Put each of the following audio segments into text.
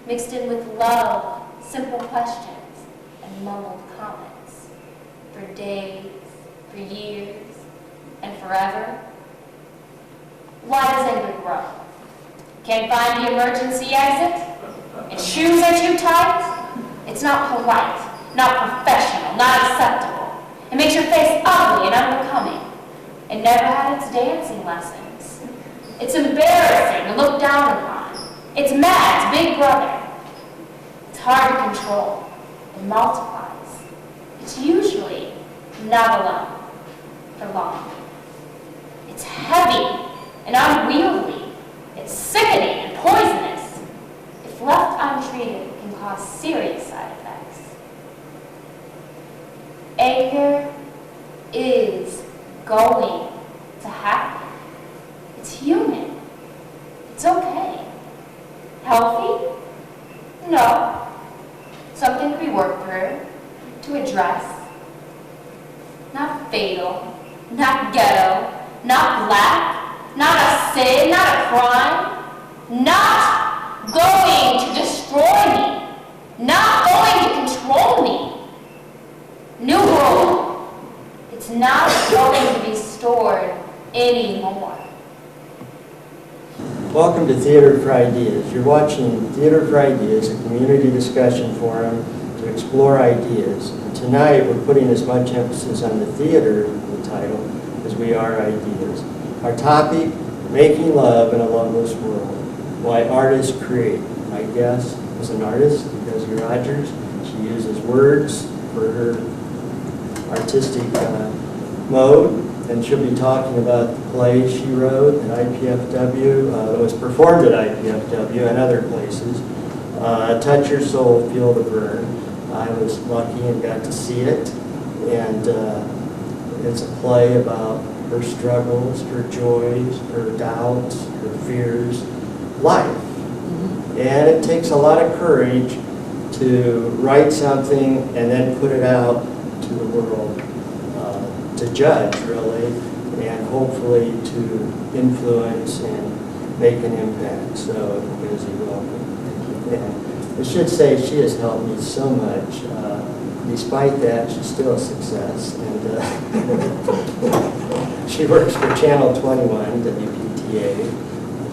mixed in with love, simple questions, and mumbled comments. For days, for years, and forever. Why does anger grow? Can't find the emergency exit? And shoes are too tight? It's not polite, not professional, not acceptable. It makes your face ugly and unbecoming. It never had its dancing lessons. It's embarrassing to look down upon. It's mad, it's big brother. It's hard to control. It multiplies. It's usually not alone for long. It's heavy and unwieldy. It's sickening and poisonous. If left untreated, it can cause serious side effects. Anger is going to happen. It's human. It's okay. Healthy? No. Something to be worked through, to address. Not fatal, not ghetto, not black, not a sin, not a crime. Not going to destroy me. Not going to control me. New world. It's not going to be stored anymore. Welcome to Theater for Ideas. You're watching Theater for Ideas, a community discussion forum to explore ideas. And tonight we're putting as much emphasis on the theater in the title as we are ideas. Our topic, making love in a loveless world. Why artists create. My guest is an artist, Gussie Rogers. She uses words for her artistic mode. And she'll be talking about the play she wrote at IPFW, that was performed at IPFW and other places. Touch Your Soul, Feel the Burn. I was lucky and got to see it. And it's a play about her struggles, her joys, her doubts, her fears, life. And it takes a lot of courage to write something and then put it out to the world. To judge, really, and hopefully to influence and make an impact. So, Gussie, welcome. And I should say she has helped me so much. Despite that, she's still a success. And she works for Channel 21, WPTA,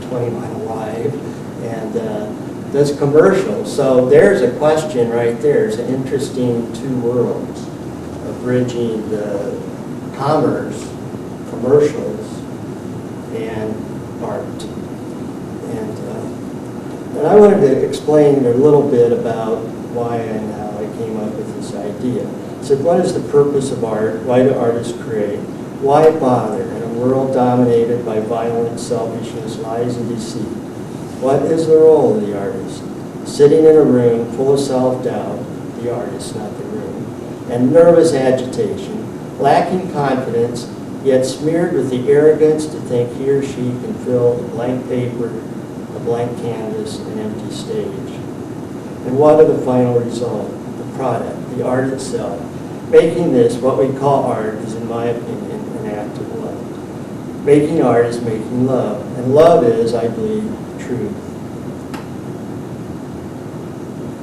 21 Alive, and does commercials. So there's a question right there. It's an interesting two worlds of bridging the commerce, commercials, and art. And I wanted to explain a little bit about why and how I came up with this idea. So what is the purpose of art? Why do artists create? Why bother in a world dominated by violence, selfishness, lies, and deceit? What is the role of the artist? Sitting in a room full of self-doubt, the artist, not the room, and nervous agitation, lacking confidence, yet smeared with the arrogance to think he or she can fill a blank paper, a blank canvas, an empty stage. And what are the final result? The product, the art itself. Making this, what we call art, is in my opinion, an act of love. Making art is making love. And love is, I believe, truth.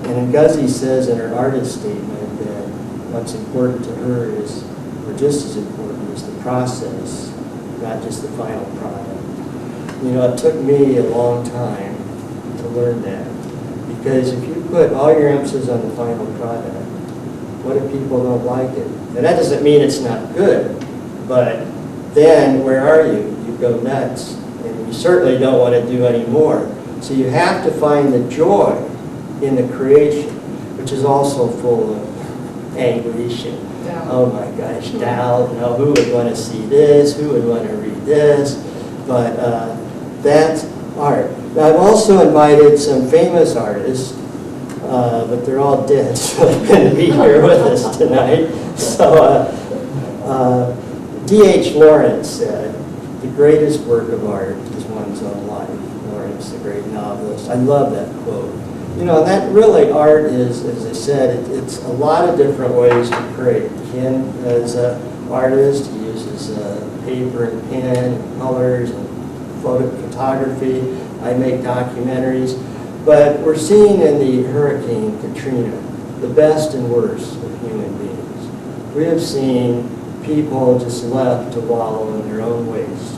And Gussie says in her artist statement that what's important to her is, or just as important, is the process, not just the final product. You know, it took me a long time to learn that. Because if you put all your emphasis on the final product, what if people don't like it? And that doesn't mean it's not good, but then where are you? You go nuts. And you certainly don't want to do any more. So you have to find the joy in the creation, which is also full of anguish and, oh my gosh, doubt, you know, who would want to see this, who would want to read this, but that's art. Now, I've also invited some famous artists, but they're all dead, so they couldn't be here with us tonight. So D.H. Lawrence said, the greatest work of art is one's own life. Lawrence, the great novelist. I love that quote. You know, that really art is, as I said, it's a lot of different ways to create. Ken, as an artist, he uses paper and pen and colors and photography. I make documentaries. But we're seeing in the Hurricane Katrina the best and worst of human beings. We have seen people just left to wallow in their own waste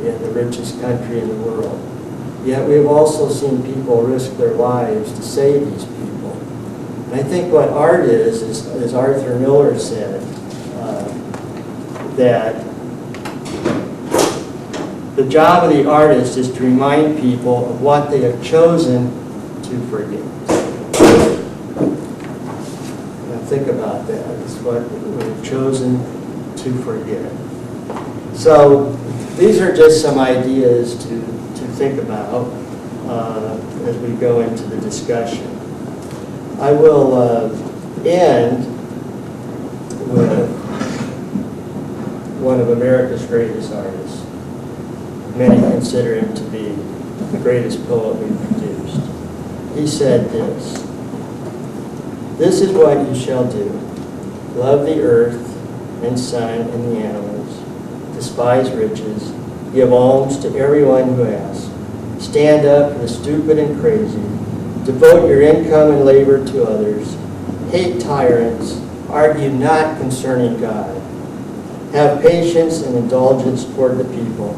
in the richest country in the world. Yet we have also seen people risk their lives to save these people. And I think what art is as Arthur Miller said, that the job of the artist is to remind people of what they have chosen to forget. Now think about that. It's what we've chosen to forget. So these are just some ideas to think about as we go into the discussion. I will end with one of America's greatest artists. Many consider him to be the greatest poet we've produced. He said this: "This is what you shall do. Love the earth and sun and the animals. Despise riches. Give alms to everyone who asks. Stand up for the stupid and crazy. Devote your income and labor to others. Hate tyrants. Argue not concerning God. Have patience and indulgence toward the people.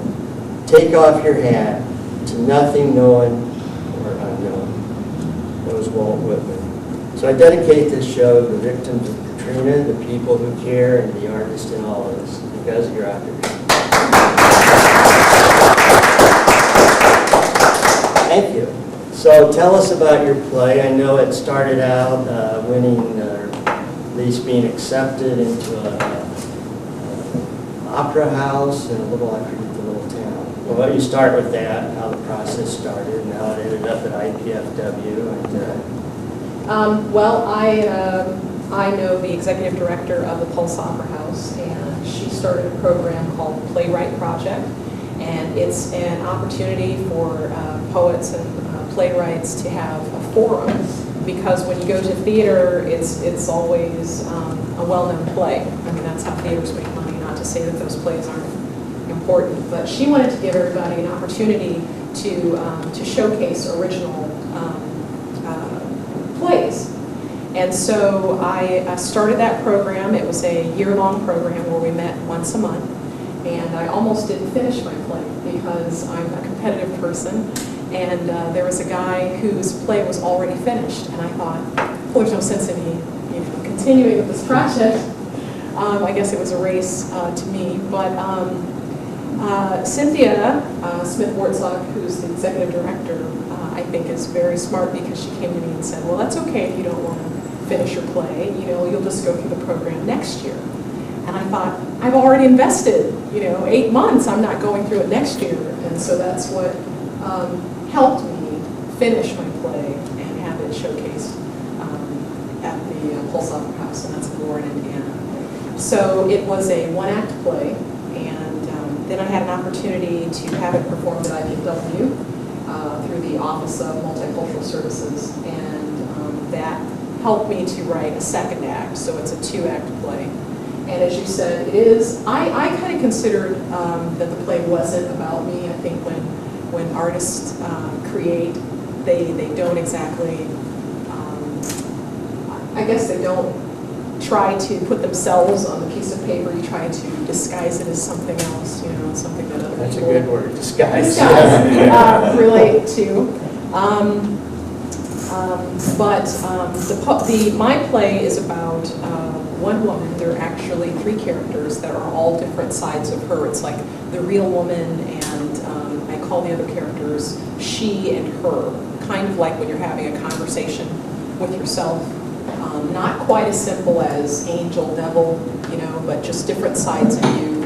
Take off your hat to nothing known or unknown." That was Walt Whitman. So I dedicate this show to the victims of Katrina, the people who care, and the artists in all of us, because you're out there. Thank you. So tell us about your play. I know it started out winning, or at least being accepted into an opera house in a little, I forget the little town. Well, why don't you start with that, how the process started, and how it ended up at IPFW. Well, I know the executive director of the Pulse Opera House, and she started a program called the Playwright Project, and it's an opportunity for poets and playwrights to have a forum, because when you go to theater, it's always a well-known play. I mean, that's how theaters make money, not to say that those plays aren't important, but she wanted to give everybody an opportunity to showcase original plays. And so I started that program. It was a year-long program where we met once a month, and I almost didn't finish my play because I'm a competitive person, and there was a guy whose play was already finished, and I thought, well, there's no sense in me continuing with this project. I guess it was a race to me, but Cynthia Smith-Wartzog, who's the executive director, I think is very smart, because she came to me and said, well, that's okay if you don't want to finish your play, you'll just go through the program next year. And I thought, I've already invested, 8 months, I'm not going through it next year. And so that's what helped me finish my play and have it showcased at the Pulse Opera House, and that's in Warren, Indiana. So it was a one-act play, and then I had an opportunity to have it performed at IPFW through the Office of Multicultural Services, and that helped me to write a second act, so it's a 2-act play. And as you said, it is, I kind of considered that the play wasn't about me. I think when artists create, they don't exactly, I guess they don't try to put themselves on the piece of paper. You try to disguise it as something else, something that other That's a people good word, disguise. relate to. My play is about one woman. There are actually 3 characters that are all different sides of her. It's like the real woman, and I call the other characters she and her, kind of like when you're having a conversation with yourself. Not quite as simple as angel, devil, but just different sides of you,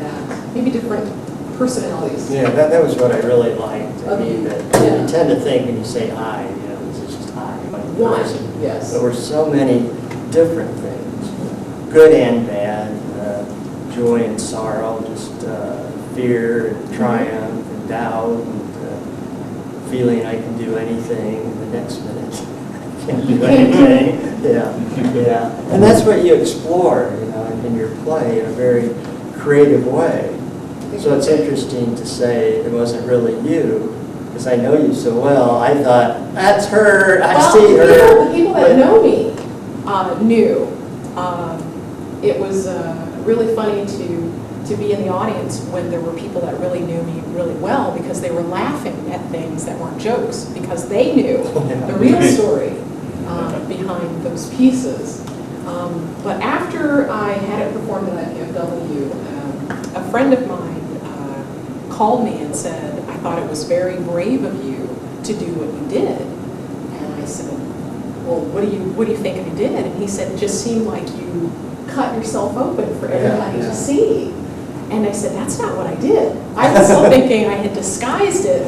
that maybe different personalities. Yeah, that was what I really liked. I mean, that Yeah. you tend to think when you say I, this is just I, one person. Yes. There were so many different things, good and bad, joy and sorrow, just fear and triumph and doubt, and feeling I can do anything, and the next minute I can't do anything. Yeah. And that's what you explore, in your play in a very creative way. So it's interesting to say it wasn't really you, because I know you so well, I thought, that's her, I Well, see her. the people that know me knew. It was really funny to be in the audience when there were people that really knew me really well, because they were laughing at things that weren't jokes, because they knew the real story behind those pieces. But after I had it performed at IPFW, a friend of mine called me and said, I thought it was very brave of you to do what you did. And I said, well, what do you think I did? And he said, it just seemed like you cut yourself open for everybody to see. And I said, that's not what I did. I was still thinking I had disguised it.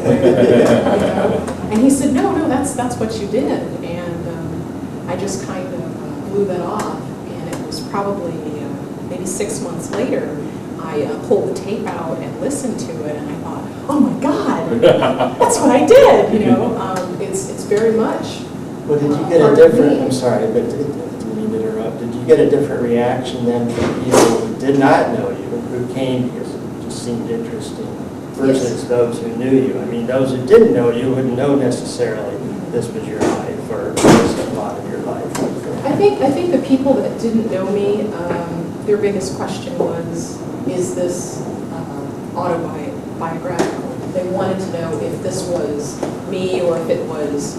And he said, no, that's what you did. And I just kind of blew that off. And it was probably maybe 6 months later, I pulled the tape out and listened to it, and I thought, oh my God, that's what I did. It's very much. Well, did you get a different, I'm sorry, but didn't mean to interrupt, did you get a different reaction then from people who did not know you, who came because it just seemed interesting, versus those who knew you? I mean, those who didn't know you wouldn't know necessarily this was your life, or this is a lot of your life. I think the people that didn't know me, their biggest question was, is this autobiographical? They wanted to know if this was me or if it was,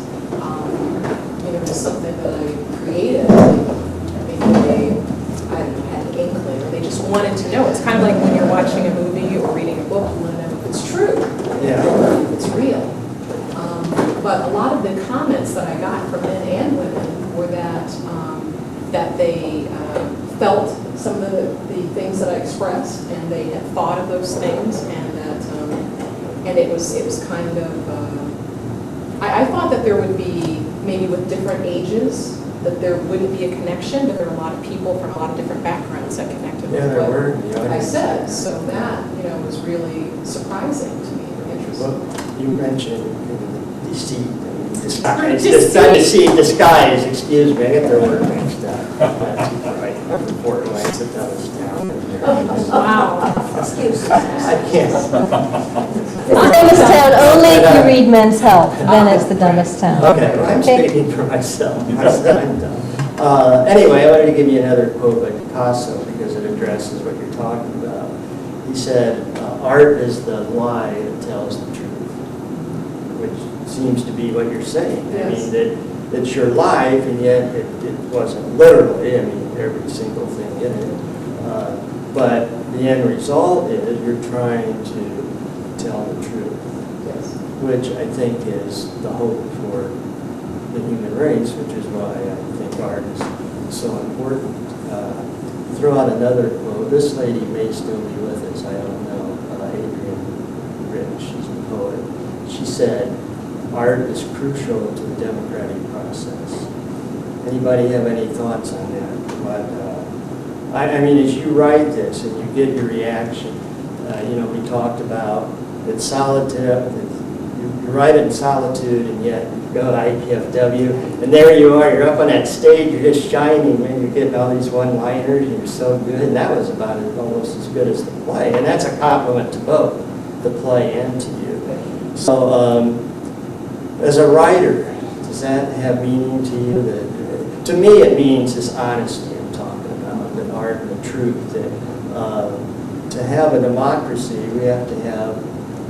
just something that I created. Maybe they, I don't know, had an inkling, or they just wanted to know. It's kind of like when you're watching a movie or reading a book, you want to know if it's true, if it's real. But a lot of the comments that I got from men and women were that they felt some of the things that I expressed, and they had thought of those things, and that and it was kind of I thought that there would be, maybe with different ages, that there wouldn't be a connection, but there are a lot of people from a lot of different backgrounds that connected with what I said. So that was really surprising to me, interesting. Well, you mentioned disguise, excuse me, I got the word mixed up. That's right, important when I sit down this down. Wow. Excuses. I can't. Dumbest town, only if you read Men's Health, then it's the dumbest town. Okay, well, I'm speaking for myself. I'm done. Anyway, I wanted to give you another quote by Picasso because it addresses what you're talking about. He said, art is the lie that tells the truth, which seems to be what you're saying. Yes. I mean, that it's your life, and yet it wasn't literally, I mean, every single thing in it. But the end result is you're trying to tell the truth, Yes. which I think is the hope for the human race, which is why I think art is so important. Throw out another quote. This lady may still be with us, I don't know, Adrienne Rich, she's a poet. She said, art is crucial to the democratic process. Anybody have any thoughts on that? But, I mean, as you write this and you get your reaction, we talked about that solitude, you write it in solitude, and yet you go to IPFW, and there you are, you're up on that stage, you're just shining, man, you're getting all these one-liners, and you're so good, and that was about almost as good as the play, and that's a compliment to both the play and to you. So, as a writer, does that have meaning to you? To me, it means this honesty I'm talking about, the art and the truth, that to have a democracy, we have to have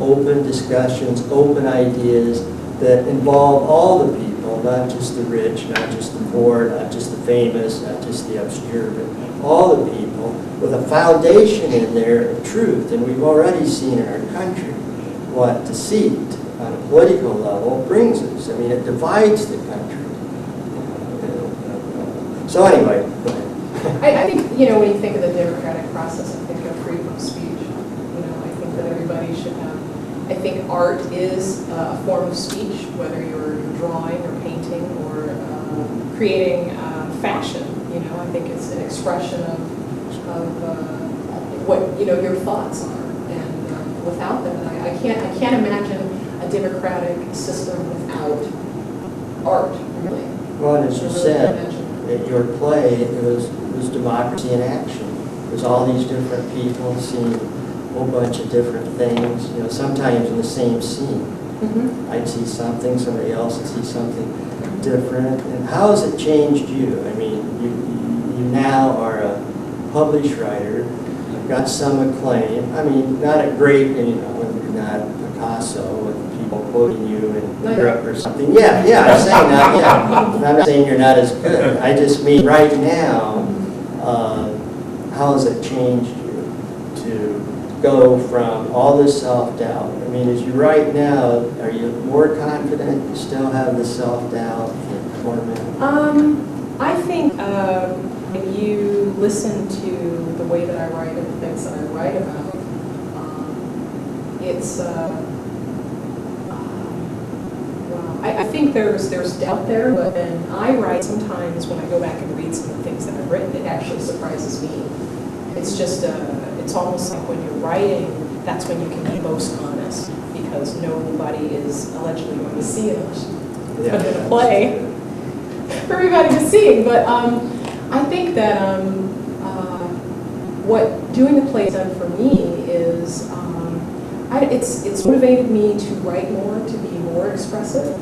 open discussions, open ideas that involve all the people, not just the rich, not just the poor, not just the famous, not just the obscure, but all the people with a foundation in there of truth. And we've already seen in our country what deceit on a political level brings us. I mean, it divides the country. So anyway, go ahead. I think, when you think of the democratic process, I think of freedom of speech. I think that everybody should have, I think art is a form of speech, whether you're drawing or painting or creating fashion. I think it's an expression of what, your thoughts are. And without that, I can't imagine a democratic system without art, really. Well, as you said, at your play, it was democracy in action. It was all these different people seeing a whole bunch of different things, sometimes in the same scene. Mhm. I'd see something, somebody else would see something different. And how has it changed you? I mean, you now are a published writer, you've got some acclaim. I mean, not a great, you know, you're not Picasso with people quoting you in Europe or something. Yeah, I'm saying that, yeah. I'm not saying you're not as good. I just mean right now, how has it changed you to go from all this self-doubt? I mean, as you write now, are you more confident? You still have the self-doubt and torment? I think when you listen to the way that I write and the things that I write about, it's wow. I think there's doubt there, but then I write sometimes when I go back and read some of the things that I've written, it actually surprises me. It's just it's almost like when you're writing, that's when you can be most honest because nobody is allegedly going to see it. But in a play, for everybody to see. But I think that what doing the play has done for me is it's motivated me to write more, to be more expressive.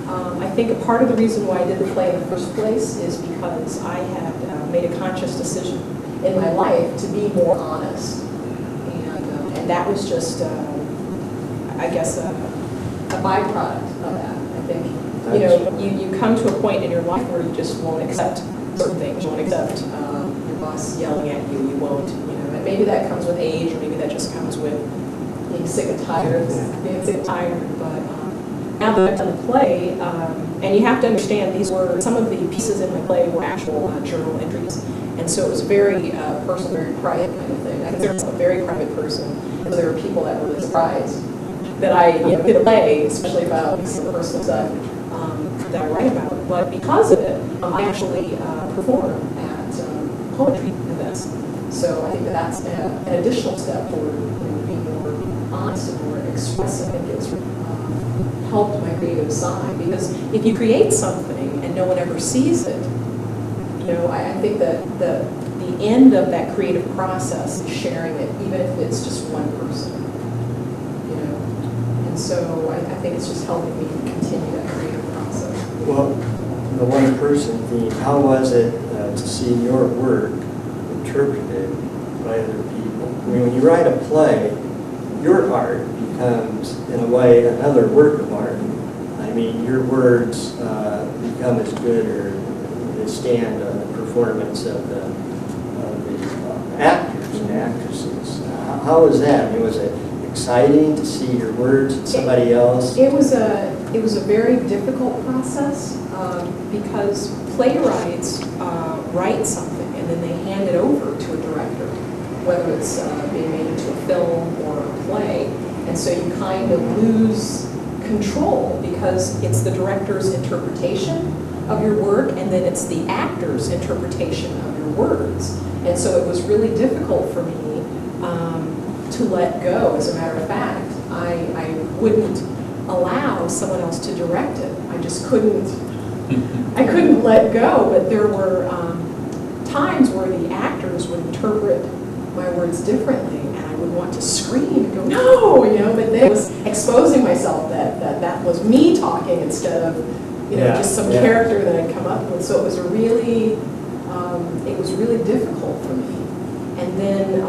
I think a part of the reason why I did the play in the first place is because I had made a conscious decision in my life to be more honest. And that was just, I guess, a byproduct of that. I think, you know, you come to a point in your life where you just won't accept certain things. You won't accept your boss yelling at you. You won't, you know, and maybe that comes with age, or maybe that just comes with being sick and tired. But now that I've done the play, and you have to understand, these were, some of the pieces in my play were actual journal entries. And so it was very personal, very private kind of thing. I consider myself a very private person. So there were people that were really surprised that I did a play, especially about some of the personal stuff that I write about. But because of it, I actually perform at poetry events. So I think that that's an additional step toward being more honest and more expressive. I think it's helped my creative side, because if you create something and no one ever sees it, you know, I think that the end of that creative process is sharing it, even if it's just one person, you know. And so I think it's just helping me continue that creative process. Well, the one person theme, how was it to see your work interpreted by other people? I mean, when you write a play, your art becomes, in a way, another work of art. I mean, your words become as good or they stand on the performance of the actors and actresses. How was that? I mean, was it exciting to see your words and somebody else? It was a very difficult process because playwrights write something and then they hand it over to a director, whether it's being made into a film or a play. And so you kind of lose control because it's the director's interpretation of your work and then it's the actor's interpretation of your words. And so it was really difficult for me to let go. As a matter of fact, I wouldn't allow someone else to direct it. I just couldn't let go. But there were times where the actors would interpret my words differently, and I would want to scream and go, no, you know, but then it was exposing myself that was me talking instead of, you know, just some character that I'd come up with. So it was really difficult for me. And then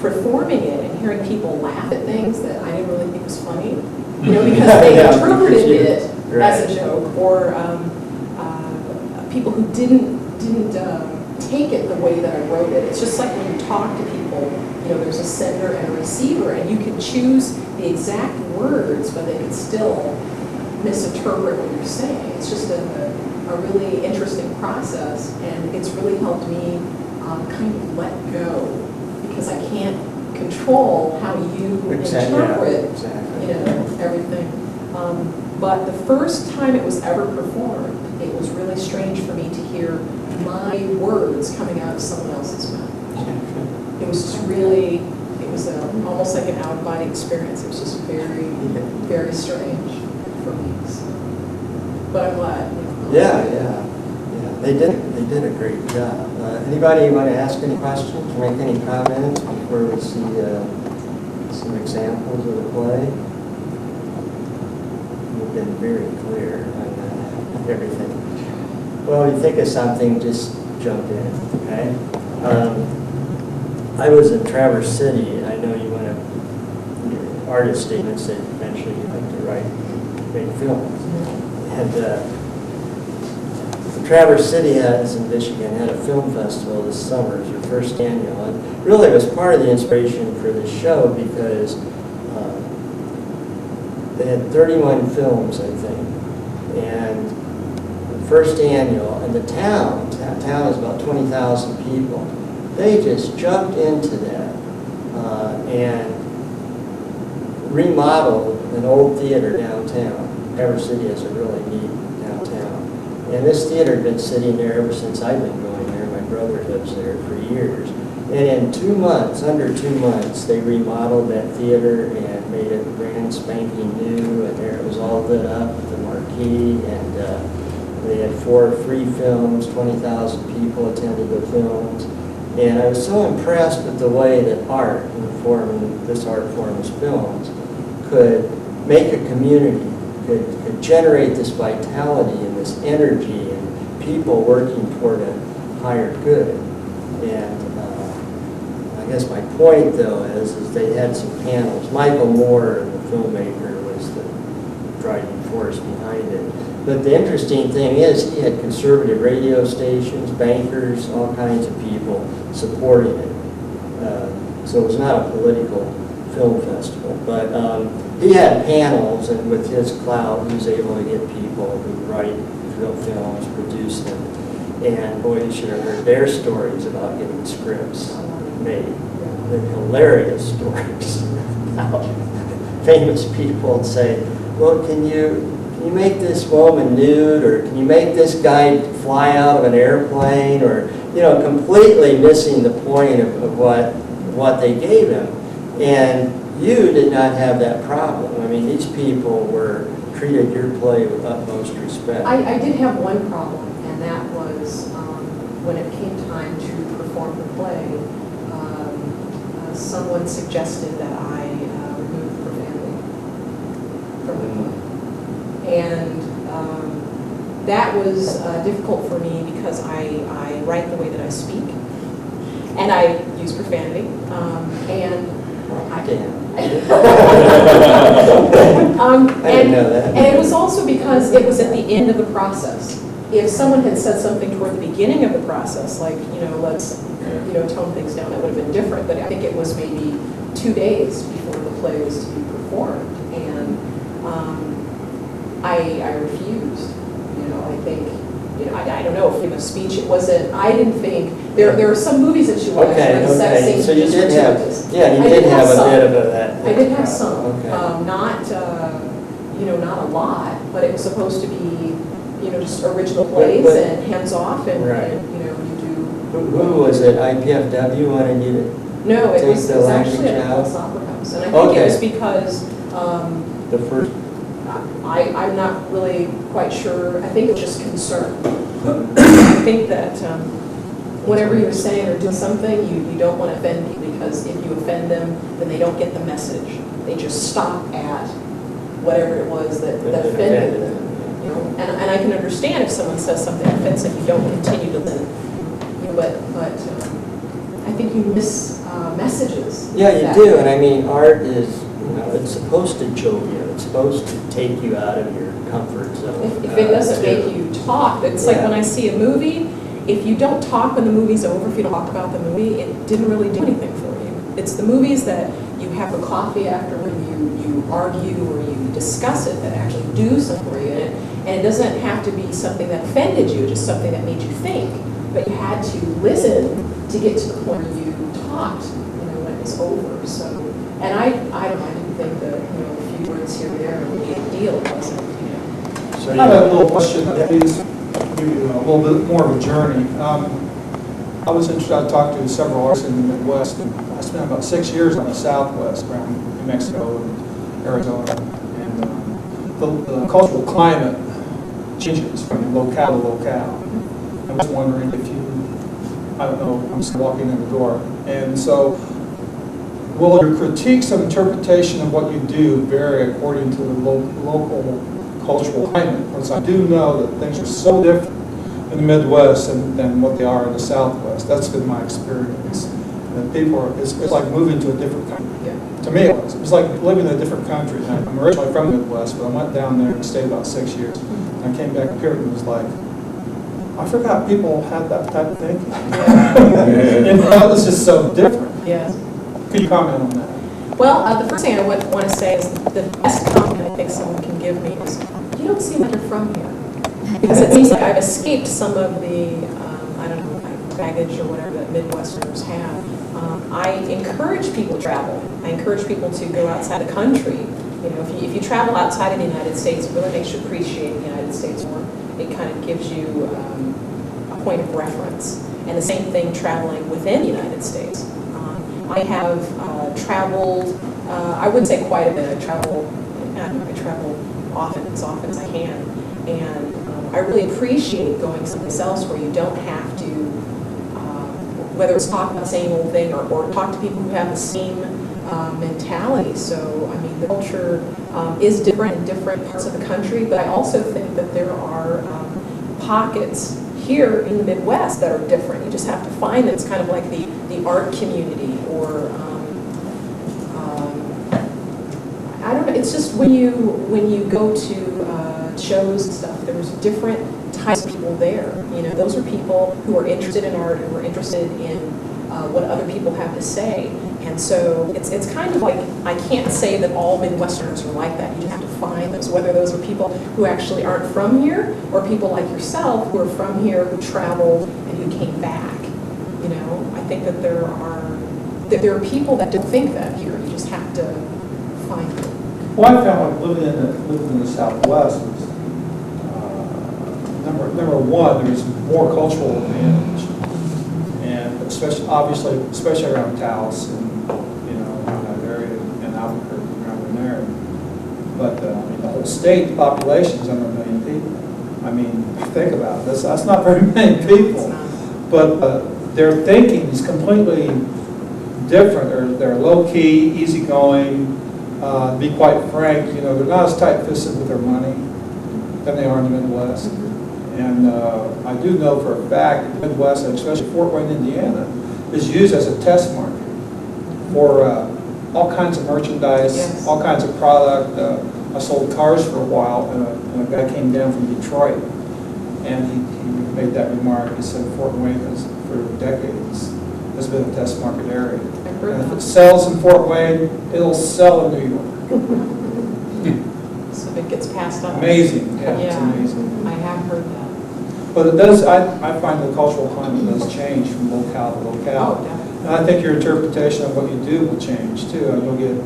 performing it and hearing people laugh at things that I didn't really think was funny, you know, because they interpreted it as a joke, or people who didn't take it the way that I wrote it. It's just like when you talk to people, you know, there's a sender and a receiver, and you can choose the exact words, but they can still misinterpret what you're saying. It's just a really interesting process, and it's really helped me kind of let go, because I can't control how you interpret, you know, everything. But the first time it was ever performed, it was really strange for me to hear my words coming out of someone else's mouth. It was just really, it was almost like an out-of-body experience. It was just very, very strange for me. So. But I'm glad. You know, Yeah. They did a great job. Anybody want to ask any questions or make any comments before we see some examples of the play? been very clear on everything. Well, you think of something, just jump in, okay? I was in Traverse City. I know you want to, artist statements that eventually you'd like to write, make films. And Traverse City has, in Michigan, had a film festival this summer. It was their first annual. And really, it was part of the inspiration for the show because they had 31 films, I think. And the first annual, and the town is about 20,000 people. They just jumped into that and remodeled an old theater downtown. Traverse City has a really neat downtown. And this theater had been sitting there ever since I've been going there. My brother lives there for years. And in 2 months, under 2 months, they remodeled that theater and made it brand spanking new. And there it was all lit up with the marquee. And they had 4 free films, 20,000 people attended the films. And I was so impressed with the way that art, in the form, this art form as films, could make a community, could generate this vitality and this energy and people working toward a higher good. And I guess my point, though, is they had some panels. Michael Moore, the filmmaker, was the driving force behind it. But the interesting thing is he had conservative radio stations, bankers, all kinds of people supporting it. So it was not a political film festival. But he had panels, and with his clout, he was able to get people who write films, produce them. And boy, you should have heard their stories about getting scripts made. They're hilarious stories about famous people and say, well, can you make this woman nude, or can you make this guy fly out of an airplane, or, you know, completely missing the point of what they gave him. And you did not have that problem. I mean, these people treated your play with utmost respect. I did have one problem, and that was when it came time to perform the play, someone suggested that I remove profanity from the play. And that was difficult for me because I write the way that I speak, and I use profanity, and I didn't know that. And it was also because it was at the end of the process. If someone had said something toward the beginning of the process, like, you know, let's, you know, tone things down, that would have been different. But I think it was maybe 2 days before the play was to be performed, and I refused. You know, I think, you know, I don't know, freedom of speech. It wasn't. I didn't think there are some movies that you watch where the sex scenes So you did have, I you did have a some. bit of that. I did have some, Okay. not you know, not a lot, but it was supposed to be, you know, just original plays and hands off, and, Right. and you know, you do. Who was it? IPFW wanted you to No, it take was the actually language at out? Pulse Opera House, and I think Okay. it was because the first? I'm not really quite sure. I think it was just concern. I think that whenever you're saying or doing something, you don't want to offend people, because if you offend them, then they don't get the message. They just stop at whatever it was that offended them. You know? And I can understand if someone says something offensive, you don't continue to listen. You know, but I think you miss messages. Yeah, you that- do, and I mean, art is, you know, it's supposed to jolt you. It's supposed to take you out of your comfort zone. If it doesn't make you talk, it's like Yeah. when I see a movie, if you don't talk when the movie's over, if you don't talk about the movie, it didn't really do anything for you. It's the movies that you have a coffee after, when you argue or you discuss it, that actually do something for you. And it doesn't have to be something that offended you, just something that made you think. But you had to listen to get to the point where you talked, you know, when it was over. So, and I don't know, I didn't think that, you know, a few words here and there were a big deal, it wasn't, you know. So I have a little question that is maybe a little bit more of a journey. I was interested, I talked to several artists in the Midwest, and I spent about 6 years on the Southwest, around New Mexico and Arizona. And the cultural climate changes from locale to locale. I was wondering if you, I don't know, I'm just walking in the door. And so, will your critiques of interpretation of what you do vary according to the local cultural climate. Whereas I do know that things are so different in the Midwest than what they are in the Southwest. That's been my experience. That people are, it's like moving to a different country. Yeah. To me, it was. It was like living in a different country. And I'm originally from the Midwest, but I went down there and stayed about 6 years. And I came back here and it was like, I forgot people had that type of thinking. And it was just so different. Yeah. Could you comment on that? Well, the first thing I would want to say is the best compliment I think someone can give me is, you don't seem like you're from here. Because it seems like I've escaped some of the, I don't know, like baggage or whatever that Midwesterners have. I encourage people to travel. I encourage people to go outside the country. You know, if you travel outside of the United States, it really makes you appreciate the United States more. It kind of gives you a point of reference. And the same thing traveling within the United States. I have traveled, I wouldn't say quite a bit. I travel often, as often as I can. And I really appreciate going someplace else where you don't have to, whether it's talk about the same old thing or talk to people who have the same mentality. So, I mean, the culture is different in different parts of the country, but I also think that there are pockets here in the Midwest that are different. You just have to find them. It's kind of like the art community or, I don't know, it's just when you go to shows and stuff, there's different types of people there. You know, those are people who are interested in art, who are interested in what other people have to say. And so it's kind of like, I can't say that all Midwesterners are like that. You just have to find those, whether those are people who actually aren't from here or people like yourself who are from here, who traveled and who came back. You know, I think that there are people that don't think that here. You just have to find them. Well, I found like living in the Southwest was, number one, there's more cultural advantage. And especially around Taos and, you know, in that area, in Albuquerque, around there. But I mean, the whole state, the population is under 1 million people. I mean, think about it. That's not very many people. But their thinking is completely different. They're low-key, easygoing. To be quite frank, you know, they're not as tight-fisted with their money than they are in the Midwest. And I do know for a fact that the Midwest, and especially Fort Wayne, Indiana, is used as a test market for all kinds of merchandise, Yes. all kinds of product. I sold cars for a while, and a guy came down from Detroit, and he made that remark. He said Fort Wayne has, for decades, has been a test market area. And if it sells in Fort Wayne, it'll sell in New York. So it gets passed on. Amazing, yeah, it's Yeah. amazing. I have heard that. But it does, I find the cultural climate does change from locale to Oh, locale. definitely. And I think your interpretation of what you do will change too. And you'll get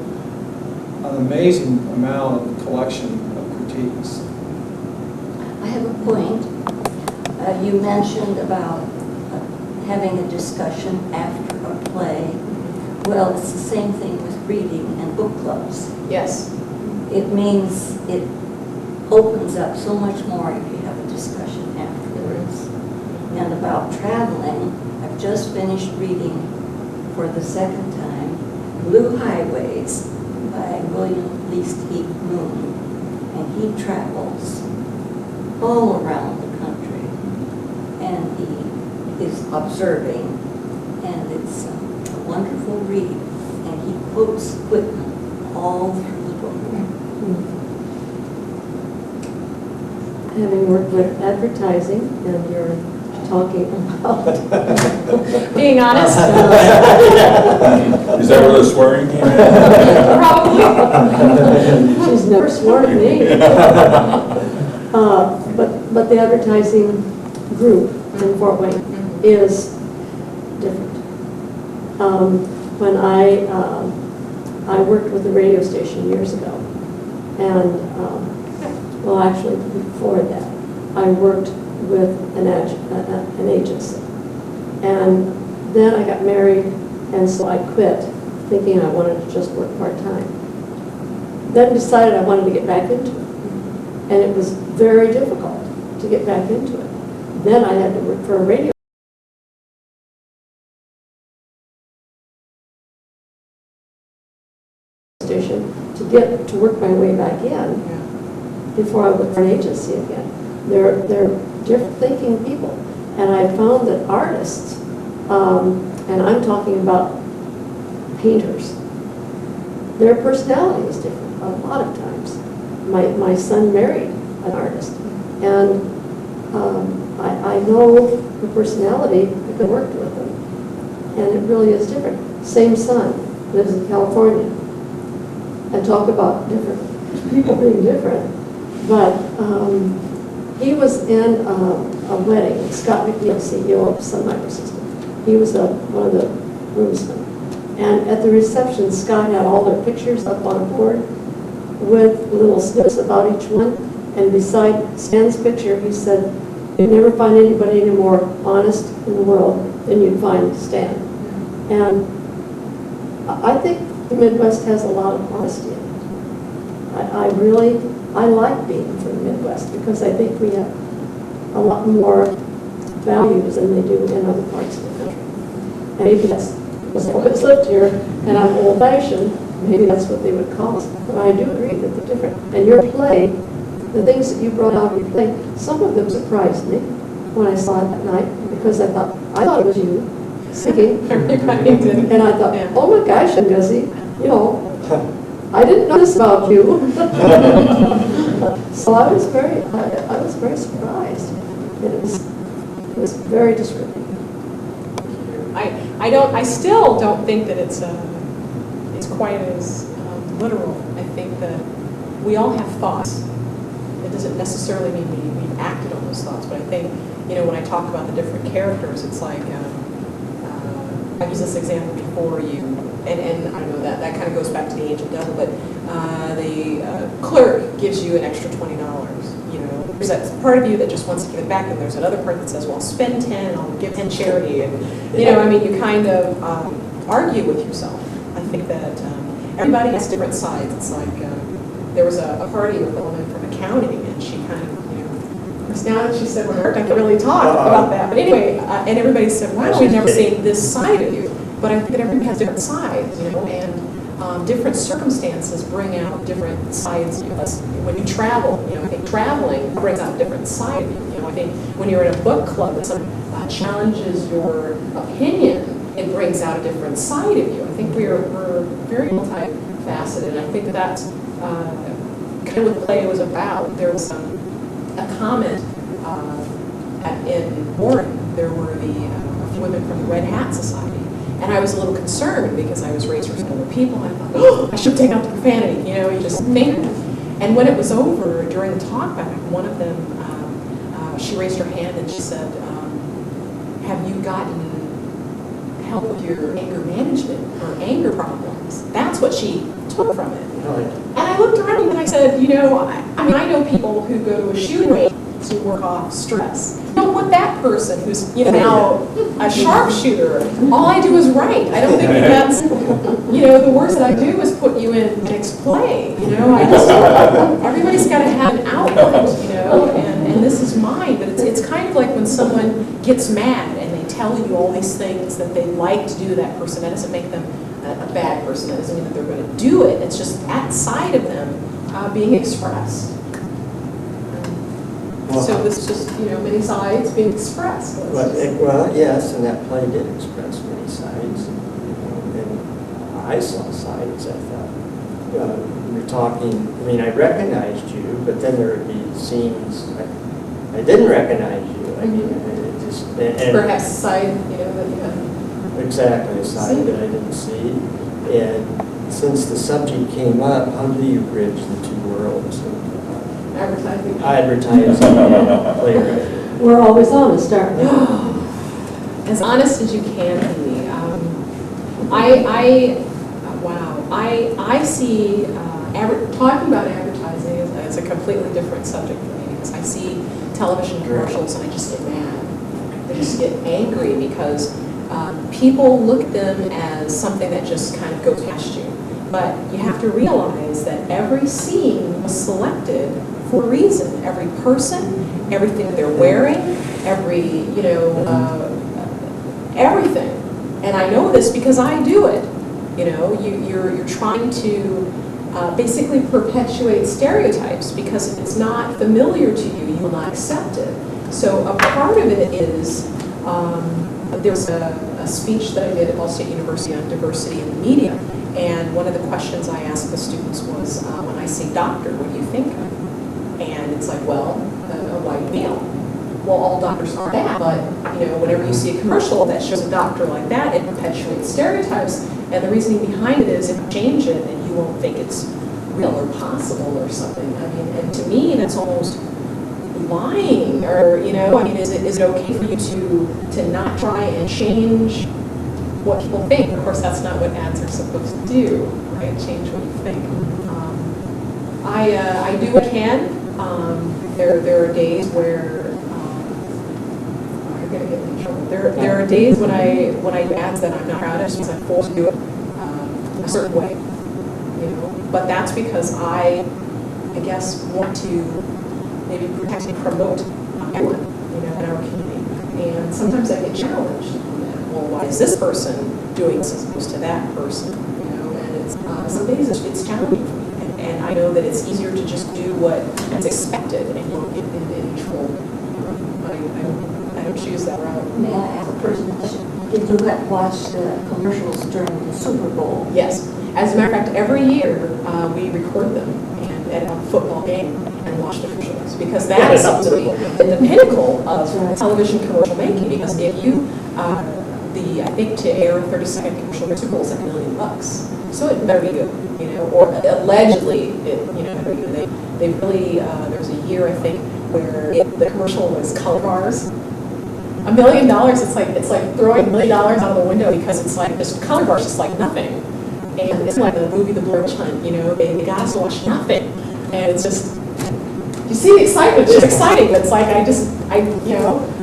an amazing amount of collection of critiques. I have a point. You mentioned about having a discussion after a play. Well, it's the same thing with reading and book clubs. Yes. It means it opens up so much more if you have a discussion afterwards. And about traveling, I've just finished reading for the second time Blue Highways by William Least Heath Moon. And he travels all around the country. And he is observing. And it's a wonderful read. And he quotes Whitman all through the book. Having worked with advertising, and you're talking about Being honest. Is that where the swearing came in? Probably. she's never sworn at me. But the advertising group in Fort Wayne is different. When I worked with the radio station years ago, and well, actually before that, I worked with an agency, and then I got married, and so I quit, thinking I wanted to just work part-time. Then decided I wanted to get back into it, and it was very difficult to get back into it. Then I had to work for a radio station to get to work my way back in. before I worked for an agency again. They're different thinking people. And I found that artists, and I'm talking about painters, their personality is different a lot of times. My son married an artist, and I know the personality because I worked with them, and it really is different. Same son, lives in California, and talk about different people being different. But he was in a wedding, Scott McNeil, CEO of Sun Microsystems. He was one of the groomsmen. And at the reception, Scott had all their pictures up on a board with little snippets about each one. And beside Stan's picture, he said, "You'd never find anybody any more honest in the world than you'd find Stan." And I think the Midwest has a lot of honesty in it. I like being from the Midwest because I think we have a lot more values than they do in other parts of the country. And maybe that's because I've always lived here and I'm old-fashioned, maybe that's what they would call us. But I do agree that they're different. And your play, the things that you brought out in your play, some of them surprised me when I saw it that night because I thought it was you singing. Everybody did. And I thought, Yeah. oh my gosh, Gussie, I didn't know this about you. So I was very surprised. It was very descriptive. I still don't think that it's quite as literal. I think that we all have thoughts. It doesn't necessarily mean we've acted on those thoughts, but I think, when I talk about the different characters, it's like, I've used this example before you, and I don't know, that kind of goes back to the Angel Devil, but the clerk gives you an extra $20. There's that part of you that just wants to give it back, and there's another part that says, well, spend 10, I'll give 10 charity, and, you kind of argue with yourself. I think that everybody has different sides. It's like, there was a party with a woman from accounting, and she kind of, of course, now that she said we're not going to really talk about that, but anyway, and everybody said, wow, we've never seen this side of you. But I think that everybody has different sides, and different circumstances bring out different sides. When you travel, I think traveling brings out a different side of you. I think when you're in a book club that challenges your opinion, it brings out a different side of you. I think we're very multifaceted, and I think that's kind of what the play was about. There was a comment in Warren. There were the women from the Red Hat Society. And I was a little concerned because I was raised with other people. I thought, oh, I should take out the profanity, you just think. And when it was over, during the talkback, one of them, she raised her hand and she said, have you gotten help with your anger management or anger problems? That's what she took from it. And I looked around and I said, I know people who go to a shooting range to work off stress. I don't want that person who's now a sharpshooter. All I do is write. I don't think that's, the worst that I do is put you in and explain. Everybody's got to have an outlet, and this is mine. But it's kind of like when someone gets mad and they tell you all these things that they like to do to that person. That doesn't make them a bad person. That doesn't mean that they're going to do it. It's just that side of them being expressed. So this is just, many sides being expressed. Well, yes, and that play did express many sides. And I saw sides, I thought. You're talking, I recognized you, but then there would be scenes I didn't recognize you. It just... And perhaps a side, that you had. Exactly, a side that I didn't see. And since the subject came up, how do you bridge the two worlds? Advertising. Playwriting. We're always honest, aren't we? As honest as you can be. I see talking about advertising as a completely different subject for me because I see television commercials and I just get mad. I just get angry because people look at them as something that just kind of goes past you. But you have to realize that every scene was selected for a reason. Every person, everything that they're wearing, everything. And I know this because I do it. You're trying to basically perpetuates stereotypes, because if it's not familiar to you, you will not accept it. So a part of it is, there was a speech that I did at Ball State University on diversity in the media, and one of the questions I asked the students was, when I say doctor, what do you think of? And it's like, well, a white male. Well, all doctors aren't that, but whenever you see a commercial that shows a doctor like that, it perpetuates stereotypes. And the reasoning behind it is, if you change it, then you won't think it's real or possible or something. I mean, and to me, that's almost lying, or is it okay for you to not try and change what people think? Of course, that's not what ads are supposed to do, right? Change what you think. I do what I can. There are days where you're going to get in trouble. There are days when I do ads that I'm not proud of, because I'm forced to do it a certain way, But that's because I guess, want to maybe protect and promote everyone, in our community. And sometimes I get challenged on that. Well, why is this person doing this as opposed to that person? And it's some days it's challenging for me. And I know that it's easier to just do what's expected and you don't get into any trouble. I don't choose that route. May I ask a personal question? Did you watch the commercials during the Super Bowl? Yes. As a matter of fact, every year we record them and at a football game and watch the commercials, because that is something at the pinnacle of television commercial making. Because if you, I think to air a 30-second commercial, the Super Bowl is like $1 million. So it better be good, or allegedly, they really, there was a year I think where the commercial was color bars. $1 million, it's like throwing $1 million out of the window, because it's like this color bar is just like nothing. And it's like the movie The Blair Witch Hunt, they got us to watch nothing. And it's just, you see the excitement, it's exciting, but it's like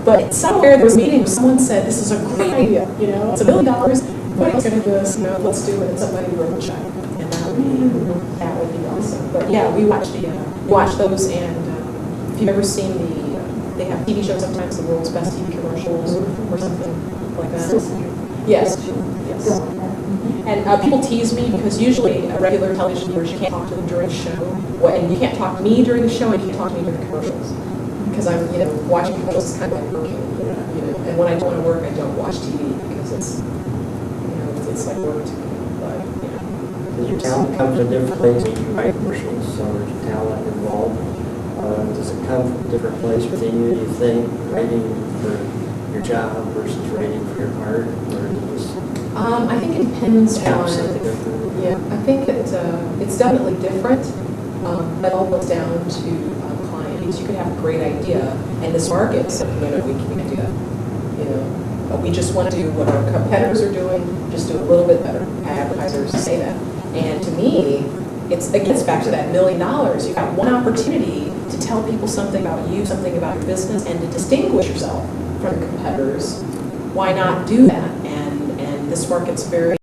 but somewhere there was a meeting where someone said, this is a great idea, it's $1 million, nobody else going to do this, let's do it, and somebody wrote a check. And that would be awesome. But yeah, we watch those, and if you've ever seen they have TV shows sometimes, the world's best TV commercials or something like that. Yes. And people tease me, because usually regular television viewers, you can't talk to them during the show, and you can't talk to me during the show, and you can't talk to me during the commercials, because I'm, watching commercials is kind of like working, and when I don't want to work, I don't watch TV, because it's like work to me. But Does your talent come from different places when you write commercials, or is your talent involved? Does it come from a different place within you, do you think, writing for your job versus writing for your art, or is it I think it depends on. something different? Yeah, I think it's definitely different. That all goes down to client, because you could have a great idea, and this market said, we can't do that. But we just want to do what our competitors are doing, just do a little bit better. Advertisers say that, and to me, it gets back to that $1 million. You've got one opportunity to tell people something about you, something about your business, and to distinguish yourself from your competitors. Why not do that? And this market's very